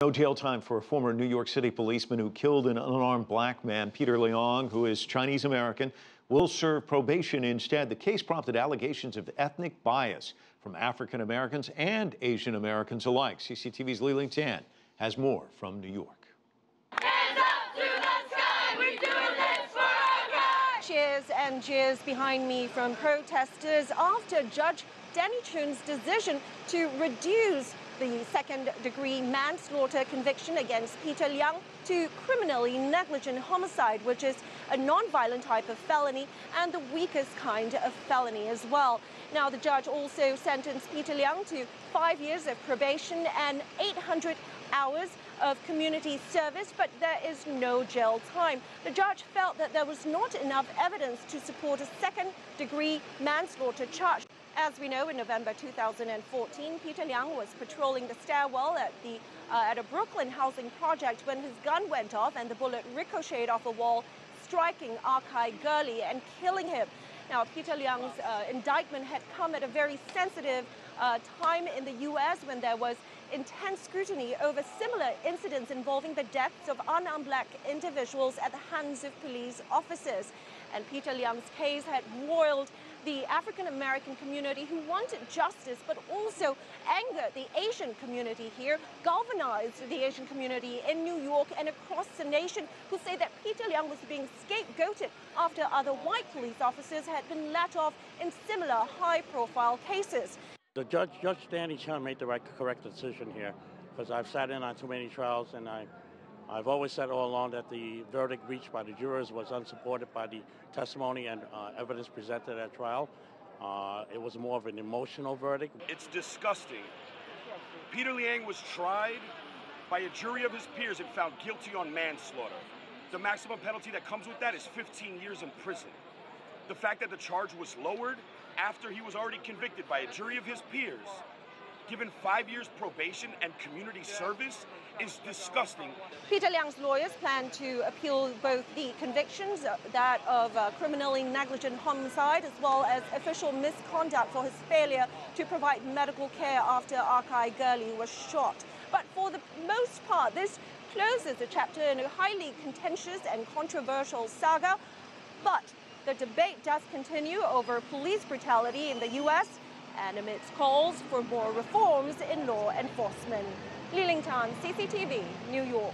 No jail time for a former New York City policeman who killed an unarmed black man. Peter Liling, who is Chinese-American, will serve probation instead. The case prompted allegations of ethnic bias from African Americans and Asian Americans alike. CCTV's Liling has more from New York. Hands up to the sky, we're doing this for our guys! Cheers and jeers behind me from protesters after Judge Danny Chun's decision to reduce the second-degree manslaughter conviction against Peter Liang to criminally negligent homicide, which is a non-violent type of felony and the weakest kind of felony as well. Now, the judge also sentenced Peter Liang to 5 years of probation and 800 hours of community service, but there is no jail time. The judge felt that there was not enough evidence to support a second-degree manslaughter charge. As we know, in November 2014, Peter Liang was patrolling the stairwell at a Brooklyn housing project when his gun went off and the bullet ricocheted off a wall, striking Arkai Gurley and killing him. Now, Peter Liang's indictment had come at a very sensitive time in the U.S. when there was intense scrutiny over similar incidents involving the deaths of unarmed black individuals at the hands of police officers. And Peter Liang's case had roiled the African-American community who wanted justice, but also angered the Asian community here, galvanized the Asian community in New York and across the nation, who say that Peter Liang was being scapegoated after other white police officers had been let off in similar high-profile cases. The Judge Danny Chun made the correct decision here, because I've sat in on too many trials, and I've always said all along that the verdict reached by the jurors was unsupported by the testimony and evidence presented at trial. It was more of an emotional verdict. It's disgusting. Peter Liang was tried by a jury of his peers and found guilty on manslaughter. The maximum penalty that comes with that is 15 years in prison. The fact that the charge was lowered after he was already convicted by a jury of his peers, given 5 years probation and community service, is disgusting. Peter Liang's lawyers plan to appeal both the convictions, that of criminally negligent homicide, as well as official misconduct for his failure to provide medical care after Arkai Gurley was shot. But for the most part, this closes a chapter in a highly contentious and controversial saga. But the debate does continue over police brutality in the U.S. and amidst calls for more reforms in law enforcement. Liling, CCTV, New York.